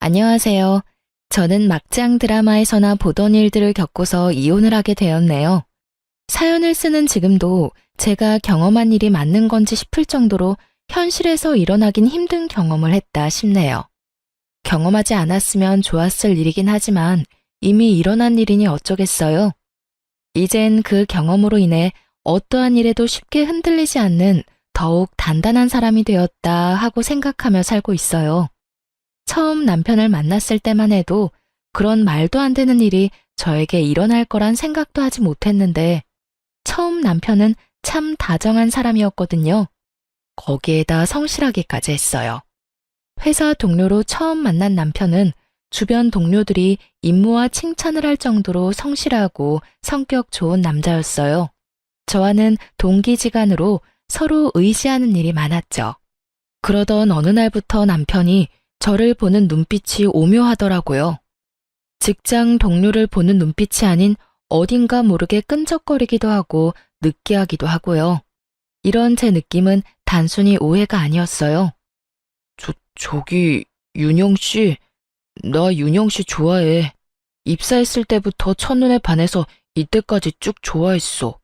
안녕하세요. 저는 막장 드라마에서나 보던 일들을 겪고서 이혼을 하게 되었네요. 사연을 쓰는 지금도 제가 경험한 일이 맞는 건지 싶을 정도로 현실에서 일어나긴 힘든 경험을 했다 싶네요. 경험하지 않았으면 좋았을 일이긴 하지만 이미 일어난 일이니 어쩌겠어요. 이젠 그 경험으로 인해 어떠한 일에도 쉽게 흔들리지 않는 더욱 단단한 사람이 되었다 하고 생각하며 살고 있어요. 처음 남편을 만났을 때만 해도 그런 말도 안 되는 일이 저에게 일어날 거란 생각도 하지 못했는데 처음 남편은 참 다정한 사람이었거든요. 거기에다 성실하기까지 했어요. 회사 동료로 처음 만난 남편은 주변 동료들이 임무와 칭찬을 할 정도로 성실하고 성격 좋은 남자였어요. 저와는 동기지간으로 서로 의지하는 일이 많았죠. 그러던 어느 날부터 남편이 저를 보는 눈빛이 오묘하더라고요. 직장 동료를 보는 눈빛이 아닌 어딘가 모르게 끈적거리기도 하고 느끼하기도 하고요. 이런 제 느낌은 단순히 오해가 아니었어요. 저기, 윤영 씨, 나 윤영 씨 좋아해. 입사했을 때부터 첫눈에 반해서 이때까지 쭉 좋아했어.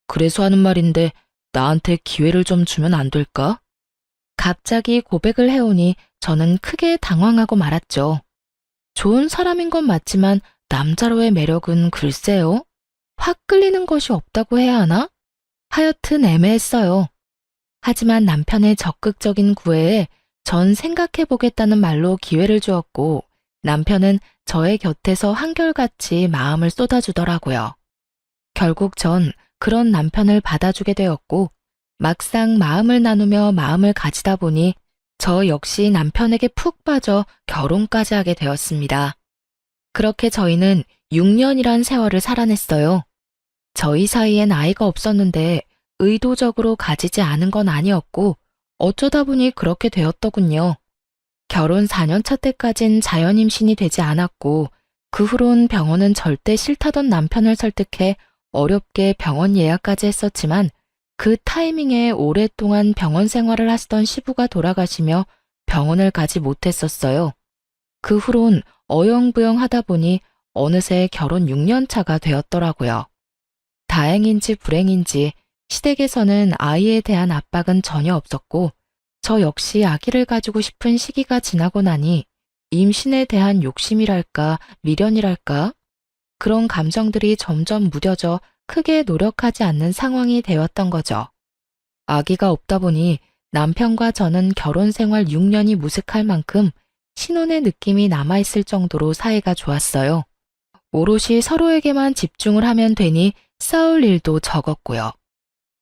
그래서 하는 말인데 나한테 기회를 좀 주면 안 될까? 갑자기 고백을 해오니 저는 크게 당황하고 말았죠. 좋은 사람인 건 맞지만 남자로의 매력은 글쎄요. 확 끌리는 것이 없다고 해야 하나? 하여튼 애매했어요. 하지만 남편의 적극적인 구애에 전 생각해보겠다는 말로 기회를 주었고 남편은 저의 곁에서 한결같이 마음을 쏟아주더라고요. 결국 전 그런 남편을 받아주게 되었고 막상 마음을 나누며 마음을 가지다 보니 저 역시 남편에게 푹 빠져 결혼까지 하게 되었습니다. 그렇게 저희는 6년이란 세월을 살아냈어요. 저희 사이엔 아이가 없었는데 의도적으로 가지지 않은 건 아니었고 어쩌다 보니 그렇게 되었더군요. 결혼 4년 차 때까진 자연 임신이 되지 않았고 그 후론 병원은 절대 싫다던 남편을 설득해 어렵게 병원 예약까지 했었지만 그 타이밍에 오랫동안 병원 생활을 하시던 시부가 돌아가시며 병원을 가지 못했었어요. 그 후론 어영부영 하다 보니 어느새 결혼 6년 차가 되었더라고요. 다행인지 불행인지 시댁에서는 아이에 대한 압박은 전혀 없었고 저 역시 아기를 가지고 싶은 시기가 지나고 나니 임신에 대한 욕심이랄까 미련이랄까 그런 감정들이 점점 무뎌져 크게 노력하지 않는 상황이 되었던 거죠. 아기가 없다 보니 남편과 저는 결혼 생활 6년이 무색할 만큼 신혼의 느낌이 남아있을 정도로 사이가 좋았어요. 오롯이 서로에게만 집중을 하면 되니 싸울 일도 적었고요.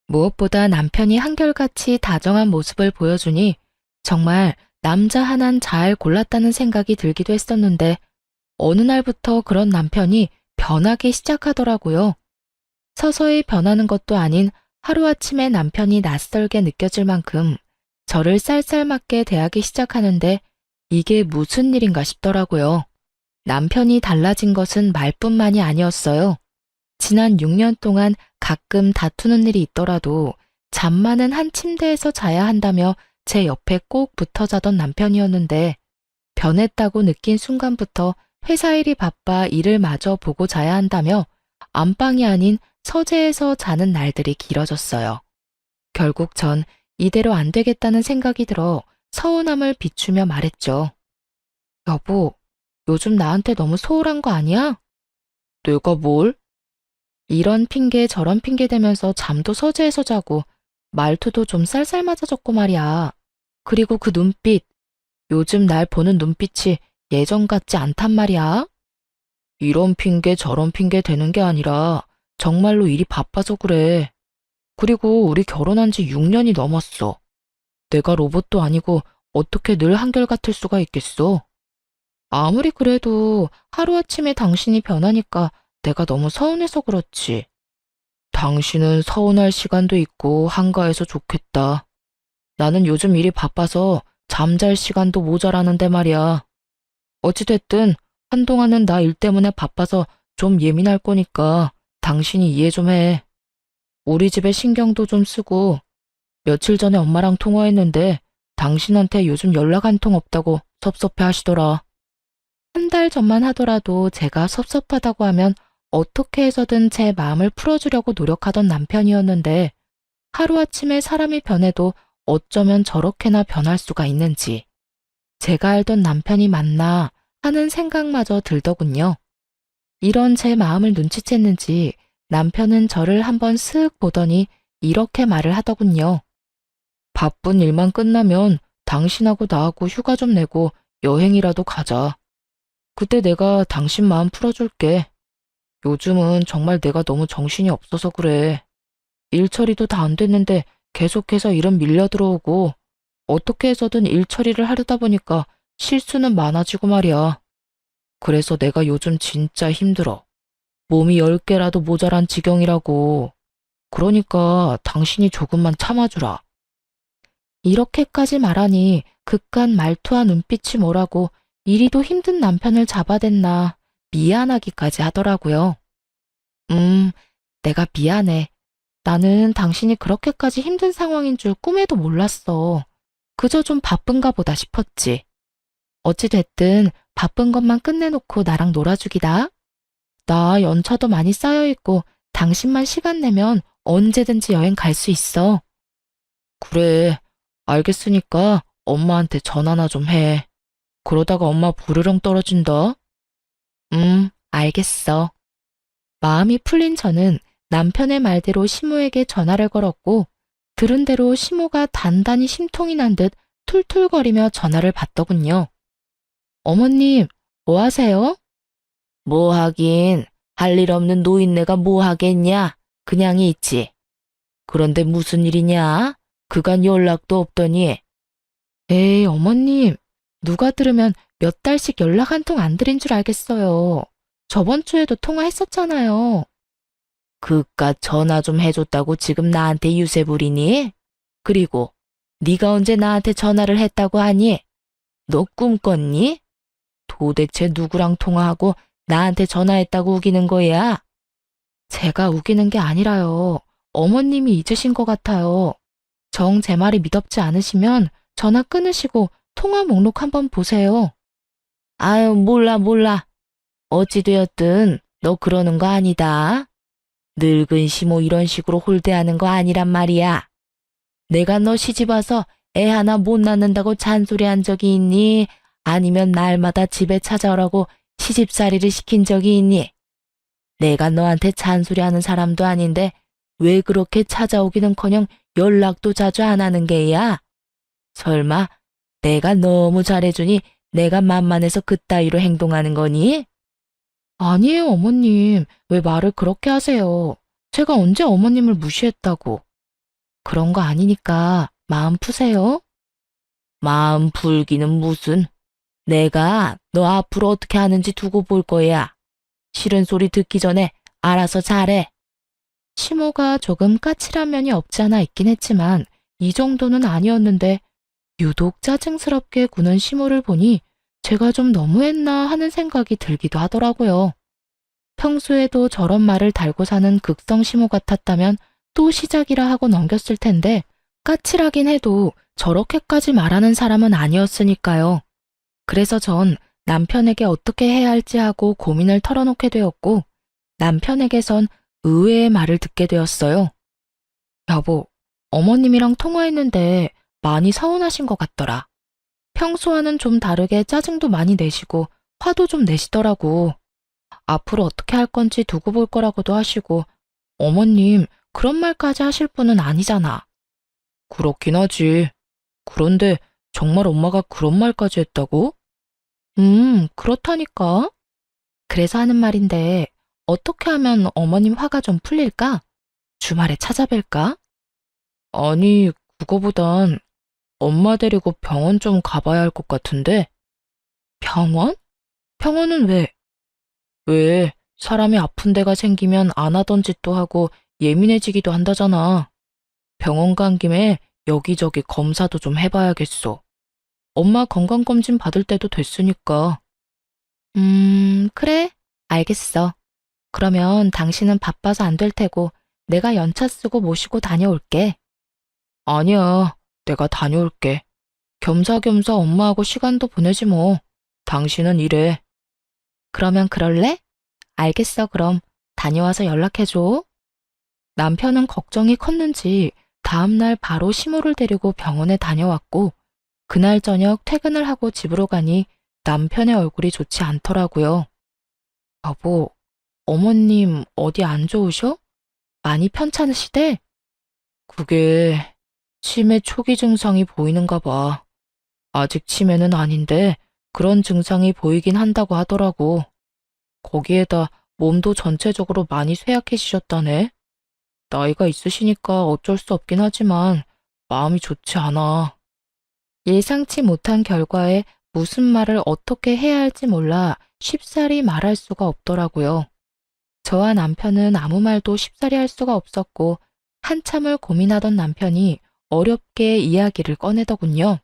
무엇보다 남편이 한결같이 다정한 모습을 보여주니 정말 남자 하나는 잘 골랐다는 생각이 들기도 했었는데 어느 날부터 그런 남편이 변하기 시작하더라고요. 서서히 변하는 것도 아닌 하루아침에 남편이 낯설게 느껴질 만큼 저를 쌀쌀맞게 대하기 시작하는데 이게 무슨 일인가 싶더라고요. 남편이 달라진 것은 말뿐만이 아니었어요. 지난 6년 동안 가끔 다투는 일이 있더라도 잠만은 한 침대에서 자야 한다며 제 옆에 꼭 붙어 자던 남편이었는데 변했다고 느낀 순간부터 회사 일이 바빠 일을 마저 보고 자야 한다며 안방이 아닌 서재에서 자는 날들이 길어졌어요. 결국 전 이대로 안 되겠다는 생각이 들어 서운함을 비추며 말했죠. 여보, 요즘 나한테 너무 소홀한 거 아니야? 내가 뭘? 이런 핑계 저런 핑계 대면서 잠도 서재에서 자고 말투도 좀 쌀쌀맞아졌고 말이야. 그리고 그 눈빛, 요즘 날 보는 눈빛이 예전 같지 않단 말이야. 이런 핑계 저런 핑계 대는 게 아니라 정말로 일이 바빠서 그래. 그리고 우리 결혼한 지 6년이 넘었어. 내가 로봇도 아니고 어떻게 늘 한결같을 수가 있겠어. 아무리 그래도 하루아침에 당신이 변하니까 내가 너무 서운해서 그렇지. 당신은 서운할 시간도 있고 한가해서 좋겠다. 나는 요즘 일이 바빠서 잠잘 시간도 모자라는데 말이야. 어찌됐든 한동안은 나 일 때문에 바빠서 좀 예민할 거니까 당신이 이해 좀 해. 우리 집에 신경도 좀 쓰고 며칠 전에 엄마랑 통화했는데 당신한테 요즘 연락 한 통 없다고 섭섭해 하시더라. 한 달 전만 하더라도 제가 섭섭하다고 하면 어떻게 해서든 제 마음을 풀어주려고 노력하던 남편이었는데 하루아침에 사람이 변해도 어쩌면 저렇게나 변할 수가 있는지 제가 알던 남편이 맞나 하는 생각마저 들더군요. 이런 제 마음을 눈치챘는지 남편은 저를 한번 쓱 보더니 이렇게 말을 하더군요. 바쁜 일만 끝나면 당신하고 나하고 휴가 좀 내고 여행이라도 가자. 그때 내가 당신 마음 풀어줄게. 요즘은 정말 내가 너무 정신이 없어서 그래. 일 처리도 다 안 됐는데 계속해서 일은 밀려 들어오고 어떻게 해서든 일 처리를 하려다 보니까 실수는 많아지고 말이야. 그래서 내가 요즘 진짜 힘들어. 몸이 10개라도 모자란 지경이라고. 그러니까 당신이 조금만 참아주라. 이렇게까지 말하니 그깟 말투와 눈빛이 뭐라고 이리도 힘든 남편을 잡아댔나 미안하기까지 하더라고요. 내가 미안해. 나는 당신이 그렇게까지 힘든 상황인 줄 꿈에도 몰랐어. 그저 좀 바쁜가 보다 싶었지. 어찌됐든 바쁜 것만 끝내놓고 나랑 놀아주기다. 나 연차도 많이 쌓여있고 당신만 시간 내면 언제든지 여행 갈 수 있어. 그래, 알겠으니까 엄마한테 전화나 좀 해. 그러다가 엄마 부르릉 떨어진다. 알겠어. 마음이 풀린 저는 남편의 말대로 시모에게 전화를 걸었고 들은 대로 시모가 단단히 심통이 난 듯 툴툴거리며 전화를 받더군요. 어머님, 뭐 하세요? 뭐 하긴, 할 일 없는 노인네가 뭐 하겠냐? 그냥 있지. 그런데 무슨 일이냐? 그간 연락도 없더니. 에이, 어머님, 누가 들으면 몇 달씩 연락 한 통 안 드린 줄 알겠어요. 저번 주에도 통화했었잖아요. 그깟 전화 좀 해줬다고 지금 나한테 유세 부리니? 그리고 네가 언제 나한테 전화를 했다고 하니? 너 꿈꿨니? 도대체 누구랑 통화하고 나한테 전화했다고 우기는 거야? 제가 우기는 게 아니라요. 어머님이 잊으신 것 같아요. 정 제 말이 미덥지 않으시면 전화 끊으시고 통화 목록 한번 보세요. 아유, 몰라. 어찌되었든 너 그러는 거 아니다. 늙은 시모 이런 식으로 홀대하는 거 아니란 말이야. 내가 너 시집와서 애 하나 못 낳는다고 잔소리한 적이 있니? 아니면 날마다 집에 찾아오라고 시집살이를 시킨 적이 있니? 내가 너한테 잔소리하는 사람도 아닌데 왜 그렇게 찾아오기는커녕 연락도 자주 안 하는 게야? 설마 내가 너무 잘해주니 내가 만만해서 그따위로 행동하는 거니? 아니에요, 어머님. 왜 말을 그렇게 하세요? 제가 언제 어머님을 무시했다고. 그런 거 아니니까 마음 푸세요. 마음 풀기는 무슨. 내가 너 앞으로 어떻게 하는지 두고 볼 거야. 싫은 소리 듣기 전에 알아서 잘해. 시모가 조금 까칠한 면이 없지 않아 있긴 했지만 이 정도는 아니었는데 유독 짜증스럽게 구는 시모를 보니 제가 좀 너무했나 하는 생각이 들기도 하더라고요. 평소에도 저런 말을 달고 사는 극성 시모 같았다면 또 시작이라 하고 넘겼을 텐데 까칠하긴 해도 저렇게까지 말하는 사람은 아니었으니까요. 그래서 전 남편에게 어떻게 해야 할지 하고 고민을 털어놓게 되었고 남편에게선 의외의 말을 듣게 되었어요. 여보, 어머님이랑 통화했는데 많이 서운하신 것 같더라. 평소와는 좀 다르게 짜증도 많이 내시고 화도 좀 내시더라고. 앞으로 어떻게 할 건지 두고 볼 거라고도 하시고 어머님 그런 말까지 하실 분은 아니잖아. 그렇긴 하지. 그런데 정말 엄마가 그런 말까지 했다고? 그렇다니까. 그래서 하는 말인데 어떻게 하면 어머님 화가 좀 풀릴까? 주말에 찾아뵐까? 아니, 그거보단 엄마 데리고 병원 좀 가봐야 할 것 같은데. 병원? 병원은 왜? 왜? 사람이 아픈 데가 생기면 안 하던 짓도 하고 예민해지기도 한다잖아. 병원 간 김에 여기저기 검사도 좀 해봐야겠어. 엄마 건강검진 받을 때도 됐으니까. 그래? 알겠어. 그러면 당신은 바빠서 안 될 테고 내가 연차 쓰고 모시고 다녀올게. 아니야, 내가 다녀올게. 겸사겸사 엄마하고 시간도 보내지 뭐. 당신은 일해. 그러면 그럴래? 알겠어, 그럼. 다녀와서 연락해줘. 남편은 걱정이 컸는지 다음날 바로 시모를 데리고 병원에 다녀왔고, 그날 저녁 퇴근을 하고 집으로 가니 남편의 얼굴이 좋지 않더라고요. 여보, 어머님 어디 안 좋으셔? 많이 편찮으시대? 그게 치매 초기 증상이 보이는가 봐. 아직 치매는 아닌데 그런 증상이 보이긴 한다고 하더라고. 거기에다 몸도 전체적으로 많이 쇠약해지셨다네. 나이가 있으시니까 어쩔 수 없긴 하지만 마음이 좋지 않아. 예상치 못한 결과에 무슨 말을 어떻게 해야 할지 몰라 쉽사리 말할 수가 없더라고요. 저와 남편은 아무 말도 쉽사리 할 수가 없었고 한참을 고민하던 남편이 어렵게 이야기를 꺼내더군요.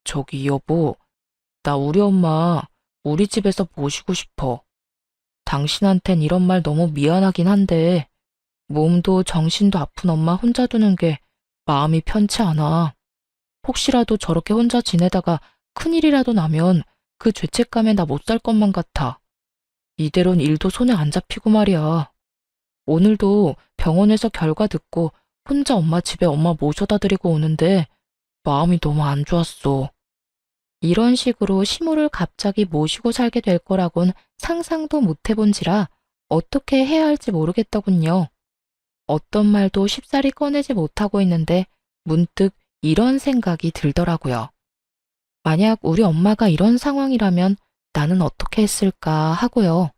저기 여보, 나 우리 엄마 우리 집에서 모시고 싶어. 당신한텐 이런 말 너무 미안하긴 한데 몸도 정신도 아픈 엄마 혼자 두는 게 마음이 편치 않아. 혹시라도 저렇게 혼자 지내다가 큰일이라도 나면 그 죄책감에 나 못 살 것만 같아. 이대론 일도 손에 안 잡히고 말이야. 오늘도 병원에서 결과 듣고 혼자 엄마 집에 엄마 모셔다 드리고 오는데 마음이 너무 안 좋았어. 이런 식으로 시모를 갑자기 모시고 살게 될 거라곤 상상도 못 해본지라 어떻게 해야 할지 모르겠더군요. 어떤 말도 쉽사리 꺼내지 못하고 있는데 문득 이런 생각이 들더라고요. 만약 우리 엄마가 이런 상황이라면 나는 어떻게 했을까 하고요.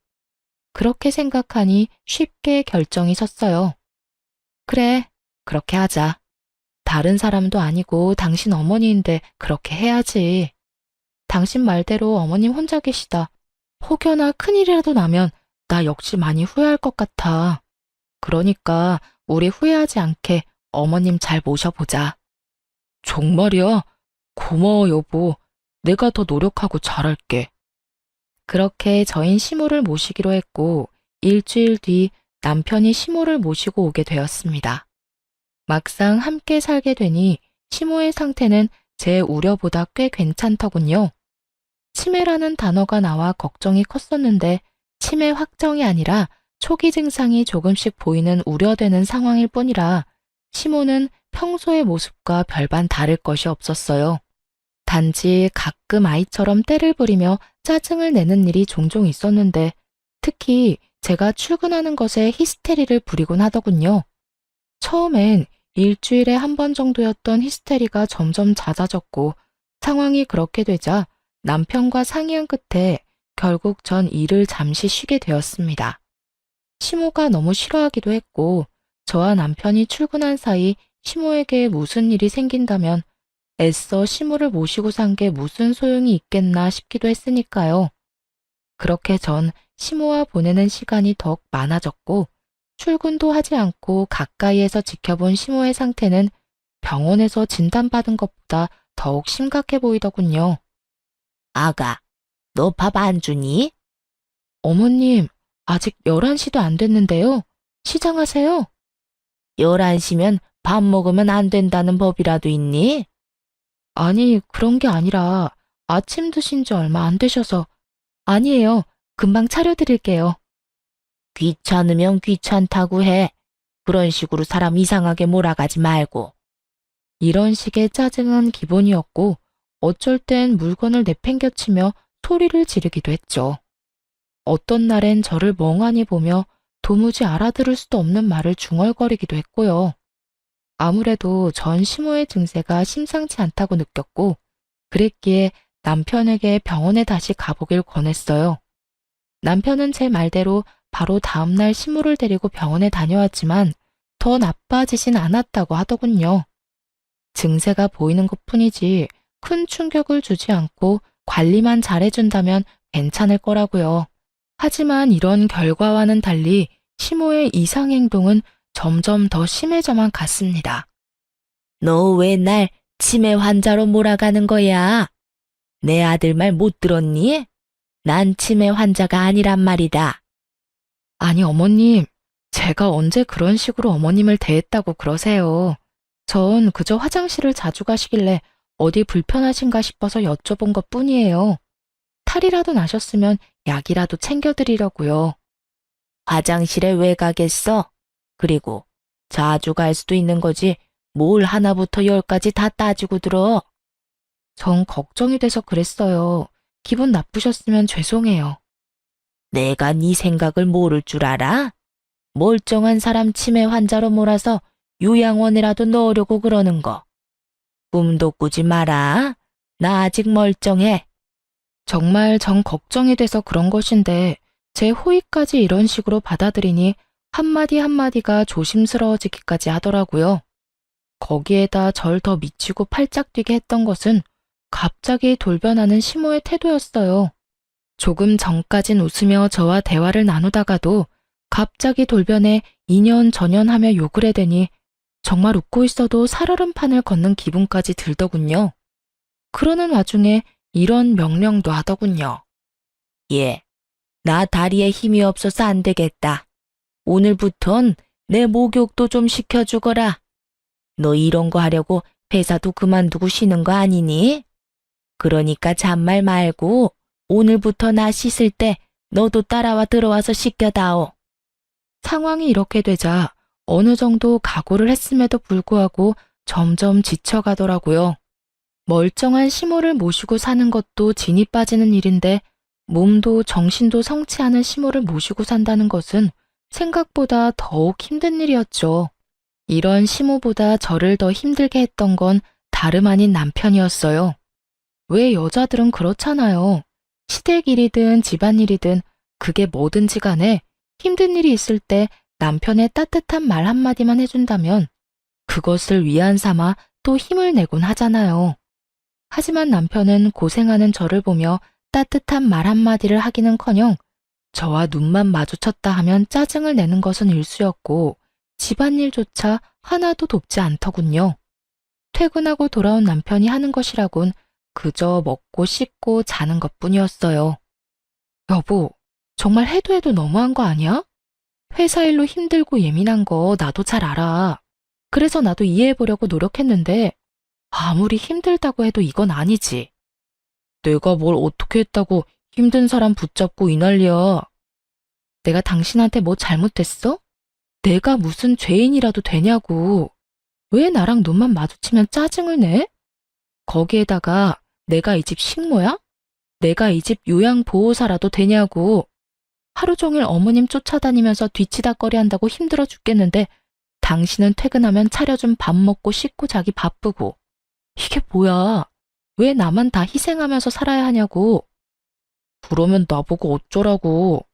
그렇게 생각하니 쉽게 결정이 섰어요. 그래, 그렇게 하자. 다른 사람도 아니고 당신 어머니인데 그렇게 해야지. 당신 말대로 어머님 혼자 계시다. 혹여나 큰일이라도 나면 나 역시 많이 후회할 것 같아. 그러니까 우리 후회하지 않게 어머님 잘 모셔보자. 정말이야? 고마워 여보. 내가 더 노력하고 잘할게. 그렇게 저인 시모를 모시기로 했고 일주일 뒤 남편이 시모를 모시고 오게 되었습니다. 막상 함께 살게 되니 시모의 상태는 제 우려보다 꽤 괜찮더군요. 치매라는 단어가 나와 걱정이 컸었는데 치매 확정이 아니라 초기 증상이 조금씩 보이는 우려되는 상황일 뿐이라 시모는 평소의 모습과 별반 다를 것이 없었어요. 단지 가끔 아이처럼 떼를 부리며 짜증을 내는 일이 종종 있었는데 특히 제가 출근하는 것에 히스테리를 부리곤 하더군요. 처음엔 일주일에 한 번 정도였던 히스테리가 점점 잦아졌고 상황이 그렇게 되자 남편과 상의한 끝에 결국 전 일을 잠시 쉬게 되었습니다. 시모가 너무 싫어하기도 했고 저와 남편이 출근한 사이 시모에게 무슨 일이 생긴다면 애써 시모를 모시고 산 게 무슨 소용이 있겠나 싶기도 했으니까요. 그렇게 전 시모와 보내는 시간이 더욱 많아졌고 출근도 하지 않고 가까이에서 지켜본 시모의 상태는 병원에서 진단받은 것보다 더욱 심각해 보이더군요. 아가, 너 밥 안 주니? 어머님, 아직 11시도 안 됐는데요. 시장하세요. 11시면 밥 먹으면 안 된다는 법이라도 있니? 아니, 그런 게 아니라 아침 드신 지 얼마 안 되셔서. 아니에요. 금방 차려드릴게요. 귀찮으면 귀찮다고 해. 그런 식으로 사람 이상하게 몰아가지 말고. 이런 식의 짜증은 기본이었고 어쩔 땐 물건을 내팽겨치며 소리를 지르기도 했죠. 어떤 날엔 저를 멍하니 보며 도무지 알아들을 수도 없는 말을 중얼거리기도 했고요. 아무래도 전 시모의 증세가 심상치 않다고 느꼈고 그랬기에 남편에게 병원에 다시 가보길 권했어요. 남편은 제 말대로 바로 다음날 시모를 데리고 병원에 다녀왔지만 더 나빠지진 않았다고 하더군요. 증세가 보이는 것뿐이지 큰 충격을 주지 않고 관리만 잘해준다면 괜찮을 거라고요. 하지만 이런 결과와는 달리 시모의 이상 행동은 점점 더 심해져만 갔습니다. 너 왜 날 치매 환자로 몰아가는 거야? 내 아들 말 못 들었니? 난 치매 환자가 아니란 말이다. 아니 어머님, 제가 언제 그런 식으로 어머님을 대했다고 그러세요. 전 그저 화장실을 자주 가시길래 어디 불편하신가 싶어서 여쭤본 것뿐이에요. 탈이라도 나셨으면 약이라도 챙겨드리려고요. 화장실에 왜 가겠어? 그리고 자주 갈 수도 있는 거지. 뭘 하나부터 열까지 다 따지고 들어. 전 걱정이 돼서 그랬어요. 기분 나쁘셨으면 죄송해요. 내가 네 생각을 모를 줄 알아? 멀쩡한 사람 치매 환자로 몰아서 요양원이라도 넣으려고 그러는 거. 꿈도 꾸지 마라. 나 아직 멀쩡해. 정말 전 걱정이 돼서 그런 것인데 제 호의까지 이런 식으로 받아들이니 한마디 한마디가 조심스러워지기까지 하더라고요. 거기에다 절 더 미치고 팔짝 뛰게 했던 것은 갑자기 돌변하는 시모의 태도였어요. 조금 전까진 웃으며 저와 대화를 나누다가도 갑자기 돌변해 이년저년하며 욕을 해대니 정말 웃고 있어도 살얼음판을 걷는 기분까지 들더군요. 그러는 와중에 이런 명령도 하더군요. 예, 나 다리에 힘이 없어서 안 되겠다. 오늘부턴 내 목욕도 좀 시켜주거라. 너 이런 거 하려고 회사도 그만두고 쉬는 거 아니니? 그러니까 잔말 말고 오늘부터 나 씻을 때 너도 따라와 들어와서 씻겨다오. 상황이 이렇게 되자 어느 정도 각오를 했음에도 불구하고 점점 지쳐가더라고요. 멀쩡한 시모를 모시고 사는 것도 진이 빠지는 일인데 몸도 정신도 성치 않은 시모를 모시고 산다는 것은 생각보다 더욱 힘든 일이었죠. 이런 시모보다 저를 더 힘들게 했던 건 다름 아닌 남편이었어요. 왜 여자들은 그렇잖아요. 시댁일이든 집안일이든 그게 뭐든지 간에 힘든 일이 있을 때 남편의 따뜻한 말 한마디만 해준다면 그것을 위안 삼아 또 힘을 내곤 하잖아요. 하지만 남편은 고생하는 저를 보며 따뜻한 말 한마디를 하기는커녕 저와 눈만 마주쳤다 하면 짜증을 내는 것은 일쑤였고 집안일조차 하나도 돕지 않더군요. 퇴근하고 돌아온 남편이 하는 것이라곤 그저 먹고 씻고 자는 것뿐이었어요. 여보, 정말 해도 해도 너무한 거 아니야? 회사 일로 힘들고 예민한 거 나도 잘 알아. 그래서 나도 이해해보려고 노력했는데 아무리 힘들다고 해도 이건 아니지. 내가 뭘 어떻게 했다고 힘든 사람 붙잡고 이 난리야. 내가 당신한테 뭐 잘못했어? 내가 무슨 죄인이라도 되냐고. 왜 나랑 눈만 마주치면 짜증을 내? 거기에다가 내가 이 집 식모야? 내가 이 집 요양보호사라도 되냐고. 하루 종일 어머님 쫓아다니면서 뒤치다꺼리 한다고 힘들어 죽겠는데 당신은 퇴근하면 차려준 밥 먹고 씻고 자기 바쁘고. 이게 뭐야? 왜 나만 다 희생하면서 살아야 하냐고. 그러면 나보고 어쩌라고.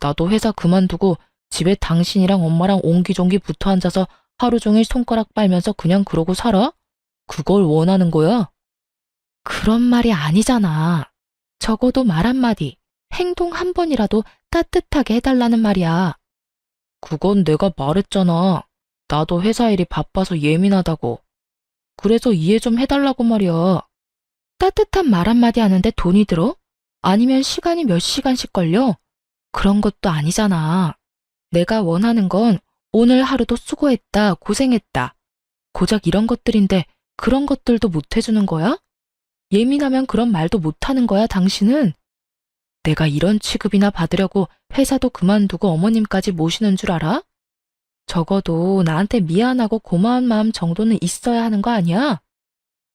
나도 회사 그만두고 집에 당신이랑 엄마랑 옹기종기 붙어 앉아서 하루 종일 손가락 빨면서 그냥 그러고 살아? 그걸 원하는 거야? 그런 말이 아니잖아. 적어도 말 한마디, 행동 한 번이라도 따뜻하게 해달라는 말이야. 그건 내가 말했잖아. 나도 회사 일이 바빠서 예민하다고. 그래서 이해 좀 해달라고 말이야. 따뜻한 말 한마디 하는데 돈이 들어? 아니면 시간이 몇 시간씩 걸려? 그런 것도 아니잖아. 내가 원하는 건 오늘 하루도 수고했다, 고생했다. 고작 이런 것들인데 그런 것들도 못 해주는 거야? 예민하면 그런 말도 못 하는 거야, 당신은? 내가 이런 취급이나 받으려고 회사도 그만두고 어머님까지 모시는 줄 알아? 적어도 나한테 미안하고 고마운 마음 정도는 있어야 하는 거 아니야?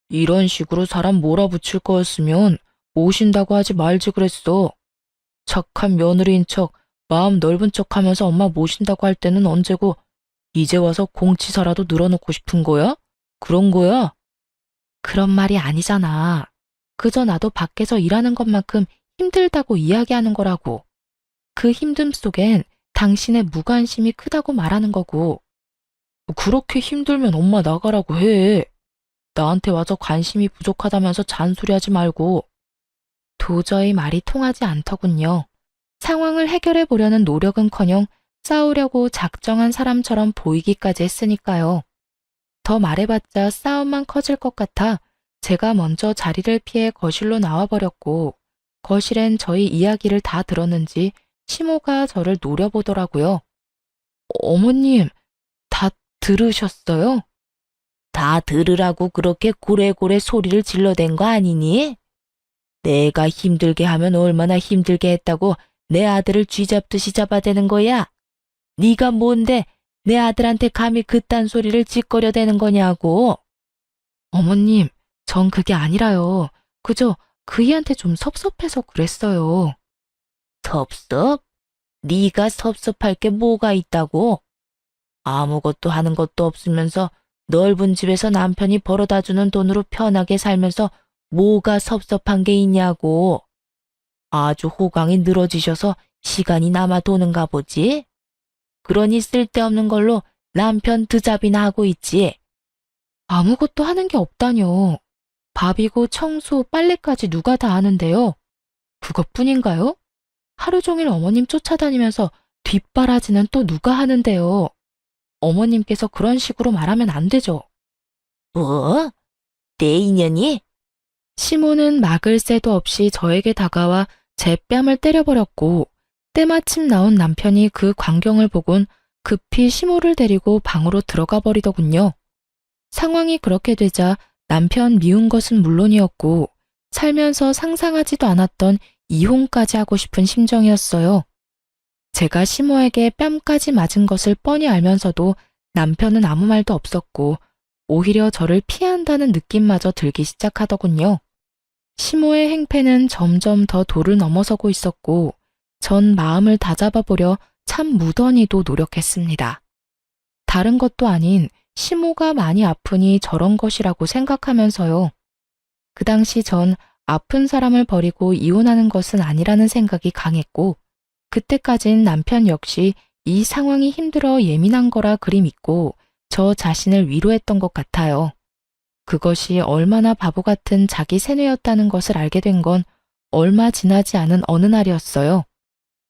이런 식으로 사람 몰아붙일 거였으면 모신다고 하지 말지 그랬어. 착한 며느리인 척, 마음 넓은 척 하면서 엄마 모신다고 할 때는 언제고 이제 와서 공치사라도 늘어놓고 싶은 거야? 그런 거야? 그런 말이 아니잖아. 그저 나도 밖에서 일하는 것만큼 힘들다고 이야기하는 거라고. 그 힘듦 속엔 당신의 무관심이 크다고 말하는 거고. 그렇게 힘들면 엄마 나가라고 해. 나한테 와서 관심이 부족하다면서 잔소리하지 말고. 도저히 말이 통하지 않더군요. 상황을 해결해 보려는 노력은커녕 싸우려고 작정한 사람처럼 보이기까지 했으니까요. 더 말해봤자 싸움만 커질 것 같아 제가 먼저 자리를 피해 거실로 나와버렸고 거실엔 저희 이야기를 다 들었는지 시모가 저를 노려보더라고요. 어머님, 다 들으셨어요? 다 들으라고 그렇게 고래고래 소리를 질러댄 거 아니니? 내가 힘들게 하면 얼마나 힘들게 했다고 내 아들을 쥐잡듯이 잡아대는 거야? 네가 뭔데 내 아들한테 감히 그딴 소리를 짓거려대는 거냐고. 어머님, 전 그게 아니라요. 그저 그이한테 좀 섭섭해서 그랬어요. 섭섭? 네가 섭섭할 게 뭐가 있다고? 아무것도 하는 것도 없으면서 넓은 집에서 남편이 벌어다 주는 돈으로 편하게 살면서 뭐가 섭섭한 게 있냐고. 아주 호강이 늘어지셔서 시간이 남아 도는가 보지? 그러니 쓸데없는 걸로 남편 드잡이나 하고 있지. 아무것도 하는 게 없다뇨. 밥이고 청소, 빨래까지 누가 다 하는데요. 그것뿐인가요? 하루 종일 어머님 쫓아다니면서 뒷바라지는 또 누가 하는데요. 어머님께서 그런 식으로 말하면 안 되죠. 뭐? 내 인연이? 시모는 막을 새도 없이 저에게 다가와 제 뺨을 때려버렸고, 때마침 나온 남편이 그 광경을 보곤 급히 시모를 데리고 방으로 들어가 버리더군요. 상황이 그렇게 되자 남편 미운 것은 물론이었고, 살면서 상상하지도 않았던 이혼까지 하고 싶은 심정이었어요. 제가 시모에게 뺨까지 맞은 것을 뻔히 알면서도 남편은 아무 말도 없었고, 오히려 저를 피한다는 느낌마저 들기 시작하더군요. 시모의 행패는 점점 더 도를 넘어서고 있었고, 전 마음을 다잡아보려 참 무던히도 노력했습니다. 다른 것도 아닌 시모가 많이 아프니 저런 것이라고 생각하면서요. 그 당시 전 아픈 사람을 버리고 이혼하는 것은 아니라는 생각이 강했고, 그때까진 남편 역시 이 상황이 힘들어 예민한 거라 그리 믿고 저 자신을 위로했던 것 같아요. 그것이 얼마나 바보 같은 자기 세뇌였다는 것을 알게 된 건 얼마 지나지 않은 어느 날이었어요.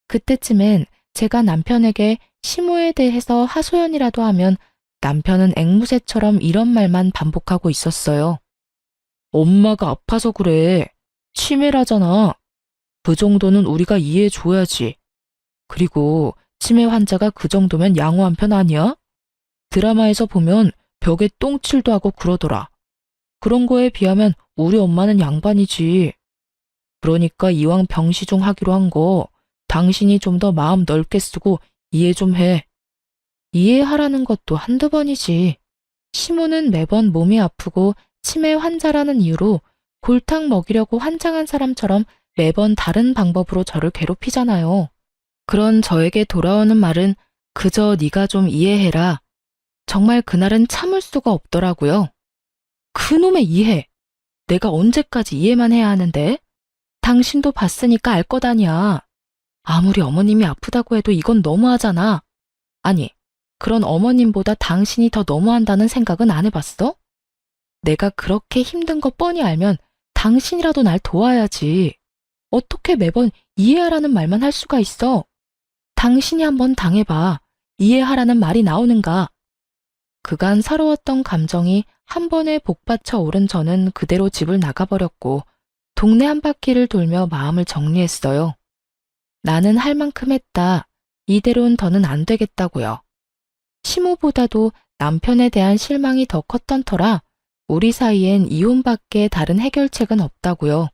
그때쯤엔 제가 남편에게 시모에 대해서 하소연이라도 하면 남편은 앵무새처럼 이런 말만 반복하고 있었어요. 엄마가 아파서 그래. 치매라잖아. 그 정도는 우리가 이해해줘야지. 그리고 치매 환자가 그 정도면 양호한 편 아니야? 드라마에서 보면 벽에 똥칠도 하고 그러더라. 그런 거에 비하면 우리 엄마는 양반이지. 그러니까 이왕 병시중 하기로 한 거 당신이 좀 더 마음 넓게 쓰고 이해 좀 해. 이해하라는 것도 한두 번이지. 시모는 매번 몸이 아프고 치매 환자라는 이유로 골탕 먹이려고 환장한 사람처럼 매번 다른 방법으로 저를 괴롭히잖아요. 그런 저에게 돌아오는 말은 그저 네가 좀 이해해라. 정말 그날은 참을 수가 없더라고요. 그놈의 이해. 내가 언제까지 이해만 해야 하는데? 당신도 봤으니까 알 것 아니야. 아무리 어머님이 아프다고 해도 이건 너무하잖아. 아니, 그런 어머님보다 당신이 더 너무한다는 생각은 안 해봤어? 내가 그렇게 힘든 거 뻔히 알면 당신이라도 날 도와야지. 어떻게 매번 이해하라는 말만 할 수가 있어? 당신이 한번 당해봐. 이해하라는 말이 나오는가? 그간 서러웠던 감정이 한 번에 복받쳐 오른 저는 그대로 집을 나가버렸고 동네 한 바퀴를 돌며 마음을 정리했어요. 나는 할 만큼 했다. 이대로는 더는 안 되겠다고요. 시모보다도 남편에 대한 실망이 더 컸던 터라 우리 사이엔 이혼밖에 다른 해결책은 없다고요.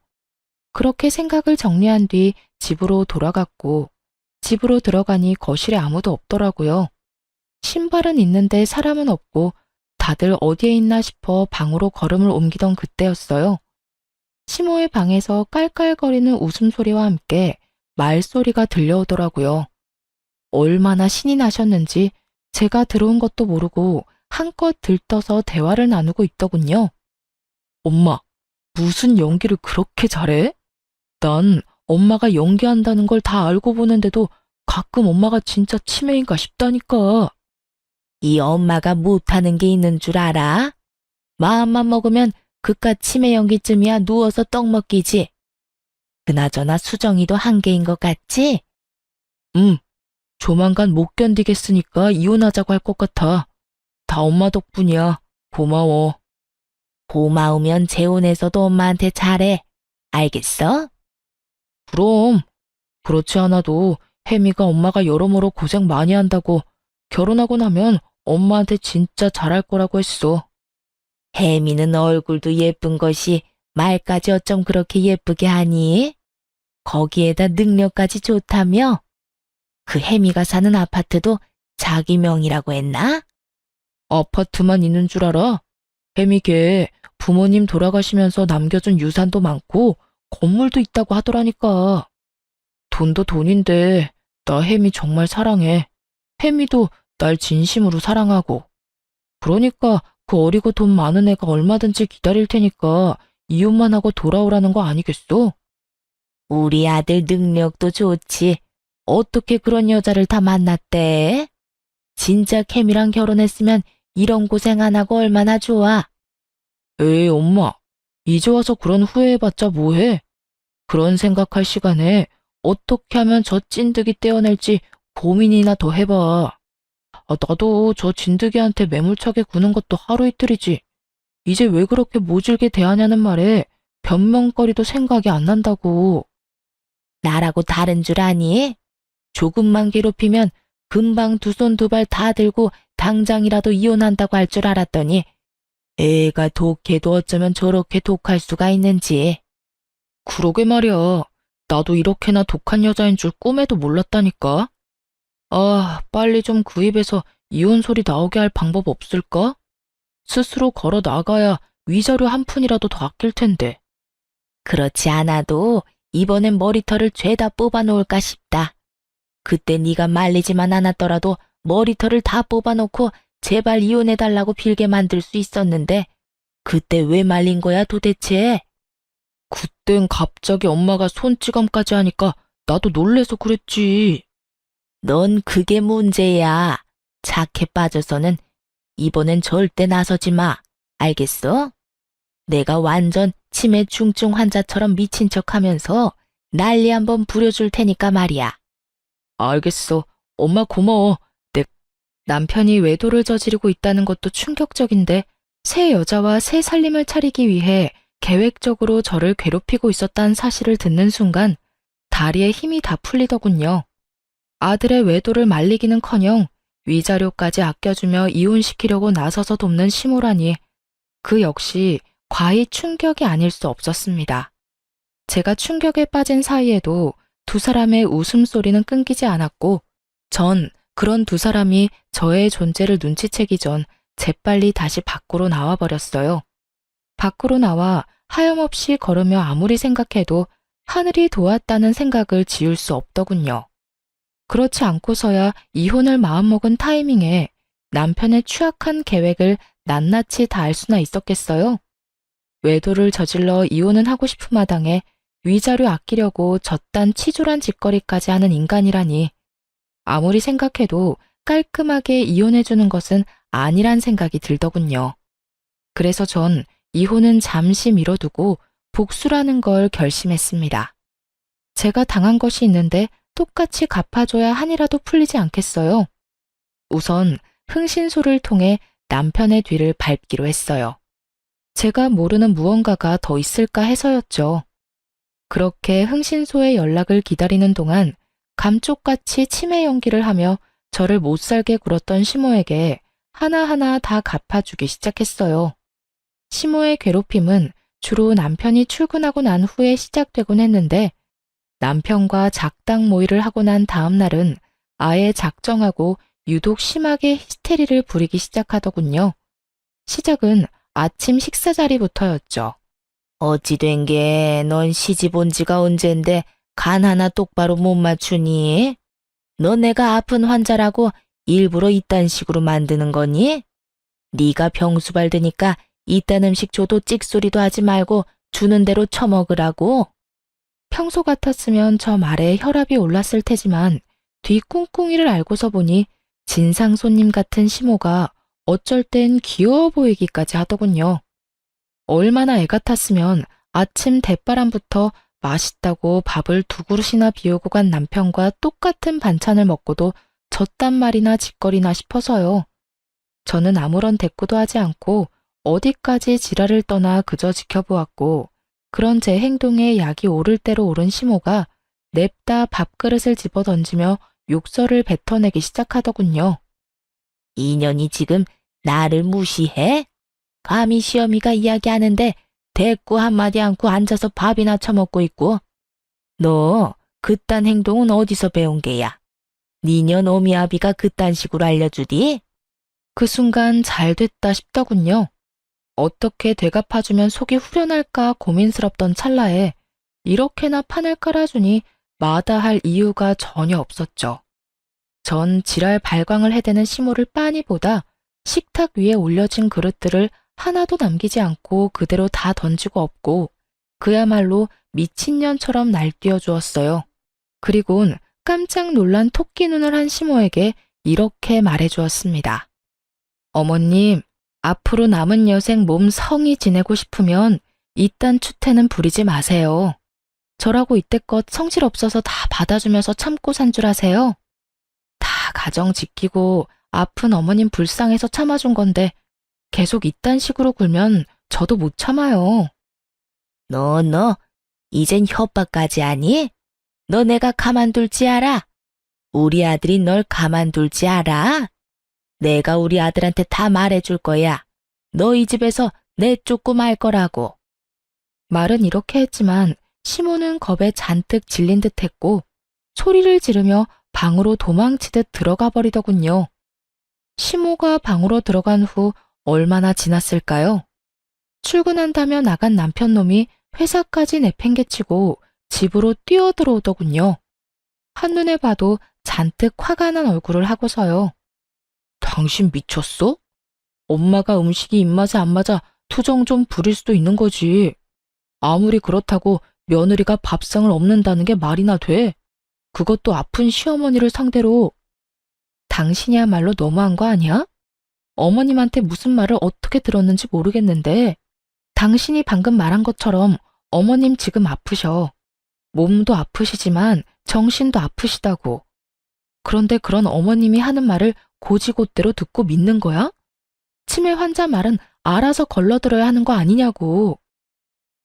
그렇게 생각을 정리한 뒤 집으로 돌아갔고 집으로 들어가니 거실에 아무도 없더라고요. 신발은 있는데 사람은 없고 다들 어디에 있나 싶어 방으로 걸음을 옮기던 그때였어요. 시모의 방에서 깔깔거리는 웃음소리와 함께 말소리가 들려오더라고요. 얼마나 신이 나셨는지 제가 들어온 것도 모르고 한껏 들떠서 대화를 나누고 있더군요. 엄마, 무슨 연기를 그렇게 잘해? 난 엄마가 연기한다는 걸 다 알고 보는데도 가끔 엄마가 진짜 치매인가 싶다니까. 이 엄마가 못하는 게 있는 줄 알아? 마음만 먹으면 그깟 치매 연기쯤이야 누워서 떡 먹기지. 그나저나 수정이도 한계인 것 같지? 조만간 못 견디겠으니까 이혼하자고 할 것 같아. 다 엄마 덕분이야. 고마워. 고마우면 재혼해서도 엄마한테 잘해. 알겠어? 그럼. 그렇지 않아도 혜미가 엄마가 여러모로 고생 많이 한다고 결혼하고 나면 엄마한테 진짜 잘할 거라고 했어. 혜미는 얼굴도 예쁜 것이 말까지 어쩜 그렇게 예쁘게 하니? 거기에다 능력까지 좋다며? 그 혜미가 사는 아파트도 자기 명이라고 했나? 아파트만 있는 줄 알아? 혜미 걔 부모님 돌아가시면서 남겨준 유산도 많고 건물도 있다고 하더라니까. 돈도 돈인데 나 혜미 정말 사랑해. 혜미도 날 진심으로 사랑하고. 그러니까 그 어리고 돈 많은 애가 얼마든지 기다릴 테니까 이혼만 하고 돌아오라는 거 아니겠어? 우리 아들 능력도 좋지. 어떻게 그런 여자를 다 만났대? 진짜 캠이랑 결혼했으면 이런 고생 안 하고 얼마나 좋아. 에이 엄마, 이제 와서 그런 후회해봤자 뭐해? 그런 생각할 시간에 어떻게 하면 저 찐득이 떼어낼지 고민이나 더 해봐. 나도 저 진드기한테 매몰차게 구는 것도 하루 이틀이지. 이제 왜 그렇게 모질게 대하냐는 말에 변명거리도 생각이 안 난다고. 나라고 다른 줄 아니? 조금만 괴롭히면 금방 두 손 두 발 다 들고 당장이라도 이혼한다고 할 줄 알았더니 애가 독해도 어쩌면 저렇게 독할 수가 있는지. 그러게 말이야. 나도 이렇게나 독한 여자인 줄 꿈에도 몰랐다니까. 아, 빨리 좀 그 입에서 이혼 소리 나오게 할 방법 없을까? 스스로 걸어 나가야 위자료 한 푼이라도 더 아낄 텐데. 그렇지 않아도 이번엔 머리털을 죄다 뽑아놓을까 싶다. 그때 네가 말리지만 않았더라도 머리털을 다 뽑아놓고 제발 이혼해달라고 빌게 만들 수 있었는데 그때 왜 말린 거야 도대체? 그땐 갑자기 엄마가 손찌검까지 하니까 나도 놀래서 그랬지. 넌 그게 문제야. 착해 빠져서는 이번엔 절대 나서지 마. 알겠어? 내가 완전 치매 중증 환자처럼 미친 척하면서 난리 한번 부려줄 테니까 말이야. 알겠어. 엄마 고마워. 내 남편이 외도를 저지르고 있다는 것도 충격적인데 새 여자와 새 살림을 차리기 위해 계획적으로 저를 괴롭히고 있었다는 사실을 듣는 순간 다리에 힘이 다 풀리더군요. 아들의 외도를 말리기는커녕 위자료까지 아껴주며 이혼시키려고 나서서 돕는 시모라니 그 역시 과히 충격이 아닐 수 없었습니다. 제가 충격에 빠진 사이에도 두 사람의 웃음소리는 끊기지 않았고 전 그런 두 사람이 저의 존재를 눈치채기 전 재빨리 다시 밖으로 나와버렸어요. 밖으로 나와 하염없이 걸으며 아무리 생각해도 하늘이 도왔다는 생각을 지울 수 없더군요. 그렇지 않고서야 이혼을 마음먹은 타이밍에 남편의 추악한 계획을 낱낱이 다 알 수나 있었겠어요? 외도를 저질러 이혼은 하고 싶은 마당에 위자료 아끼려고 저딴 치졸한 짓거리까지 하는 인간이라니 아무리 생각해도 깔끔하게 이혼해주는 것은 아니란 생각이 들더군요. 그래서 전 이혼은 잠시 미뤄두고 복수라는 걸 결심했습니다. 제가 당한 것이 있는데 똑같이 갚아줘야 한이라도 풀리지 않겠어요? 우선 흥신소를 통해 남편의 뒤를 밟기로 했어요. 제가 모르는 무언가가 더 있을까 해서였죠. 그렇게 흥신소의 연락을 기다리는 동안 감쪽같이 치매 연기를 하며 저를 못살게 굴었던 시모에게 하나하나 다 갚아주기 시작했어요. 시모의 괴롭힘은 주로 남편이 출근하고 난 후에 시작되곤 했는데 남편과 작당 모의를 하고 난 다음 날은 아예 작정하고 유독 심하게 히스테리를 부리기 시작하더군요. 시작은 아침 식사 자리부터였죠. 어찌 된 게 넌 시집 온 지가 언젠데 간 하나 똑바로 못 맞추니? 너 내가 아픈 환자라고 일부러 이딴 식으로 만드는 거니? 네가 병수 발드니까 이딴 음식 줘도 찍소리도 하지 말고 주는 대로 처먹으라고? 평소 같았으면 저 말에 혈압이 올랐을 테지만 뒤 꿍꿍이를 알고서 보니 진상 손님 같은 시모가 어쩔 땐 귀여워 보이기까지 하더군요. 얼마나 애 같았으면 아침 대바람부터 맛있다고 밥을 2그릇이나 비우고 간 남편과 똑같은 반찬을 먹고도 졌단 말이나 짓거리나 싶어서요. 저는 아무런 대꾸도 하지 않고 어디까지 지랄을 떠나 그저 지켜보았고 그런 제 행동에 약이 오를 대로 오른 시모가 냅다 밥그릇을 집어던지며 욕설을 뱉어내기 시작하더군요. 이 년이 지금 나를 무시해? 감히 시어미가 이야기하는데 대꾸 한마디 않고 앉아서 밥이나 처먹고 있고. 너 그딴 행동은 어디서 배운 게야? 니년 오미아비가 그딴 식으로 알려주디? 그 순간 잘 됐다 싶더군요. 어떻게 되갚아주면 속이 후련할까 고민스럽던 찰나에 이렇게나 판을 깔아주니 마다할 이유가 전혀 없었죠. 전 지랄 발광을 해대는 시모를 빤히 보다 식탁 위에 올려진 그릇들을 하나도 남기지 않고 그대로 다 던지고 없고 그야말로 미친년처럼 날뛰어 주었어요. 그리곤 깜짝 놀란 토끼 눈을 한 시모에게 이렇게 말해 주었습니다. 어머님, 앞으로 남은 여생 몸 성이 지내고 싶으면 이딴 추태는 부리지 마세요. 저라고 이때껏 성질 없어서 다 받아주면서 참고 산 줄 아세요? 다 가정 지키고 아픈 어머님 불쌍해서 참아준 건데 계속 이딴 식으로 굴면 저도 못 참아요. 너, 이젠 협박까지 하니? 너 내가 가만둘지 알아? 우리 아들이 널 가만둘지 알아? 내가 우리 아들한테 다 말해줄 거야. 너 이 집에서 내쫓고 말 거라고. 말은 이렇게 했지만 시모는 겁에 잔뜩 질린 듯 했고 소리를 지르며 방으로 도망치듯 들어가 버리더군요. 시모가 방으로 들어간 후 얼마나 지났을까요? 출근한다며 나간 남편놈이 회사까지 내팽개치고 집으로 뛰어들어오더군요. 한눈에 봐도 잔뜩 화가 난 얼굴을 하고서요. 당신 미쳤어? 엄마가 음식이 입맛에 안 맞아 투정 좀 부릴 수도 있는 거지. 아무리 그렇다고 며느리가 밥상을 엎는다는 게 말이나 돼? 그것도 아픈 시어머니를 상대로. 당신이야말로 너무한 거 아니야? 어머님한테 무슨 말을 어떻게 들었는지 모르겠는데 당신이 방금 말한 것처럼 어머님 지금 아프셔. 몸도 아프시지만 정신도 아프시다고. 그런데 그런 어머님이 하는 말을 고지곳대로 듣고 믿는 거야? 치매 환자 말은 알아서 걸러들어야 하는 거 아니냐고.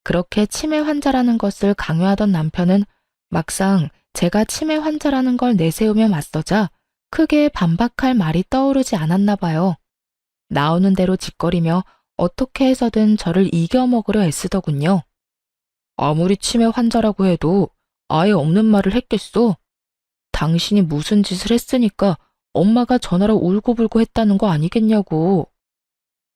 그렇게 치매 환자라는 것을 강요하던 남편은 막상 제가 치매 환자라는 걸 내세우며 맞서자 크게 반박할 말이 떠오르지 않았나 봐요. 나오는 대로 짓거리며 어떻게 해서든 저를 이겨먹으려 애쓰더군요. 아무리 치매 환자라고 해도 아예 없는 말을 했겠어. 당신이 무슨 짓을 했으니까 엄마가 전화로 울고불고 했다는 거 아니겠냐고.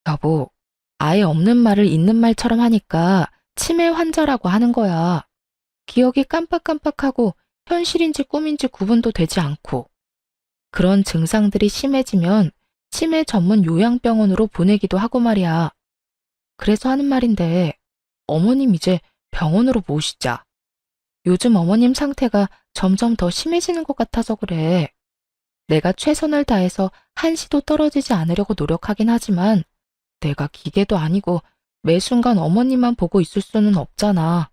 여보, 아예 없는 말을 있는 말처럼 하니까 치매 환자라고 하는 거야. 기억이 깜빡깜빡하고 현실인지 꿈인지 구분도 되지 않고. 그런 증상들이 심해지면 치매 전문 요양병원으로 보내기도 하고 말이야. 그래서 하는 말인데 어머님 이제 병원으로 모시자. 요즘 어머님 상태가 점점 더 심해지는 것 같아서 그래. 내가 최선을 다해서 한시도 떨어지지 않으려고 노력하긴 하지만 내가 기계도 아니고 매 순간 어머님만 보고 있을 수는 없잖아.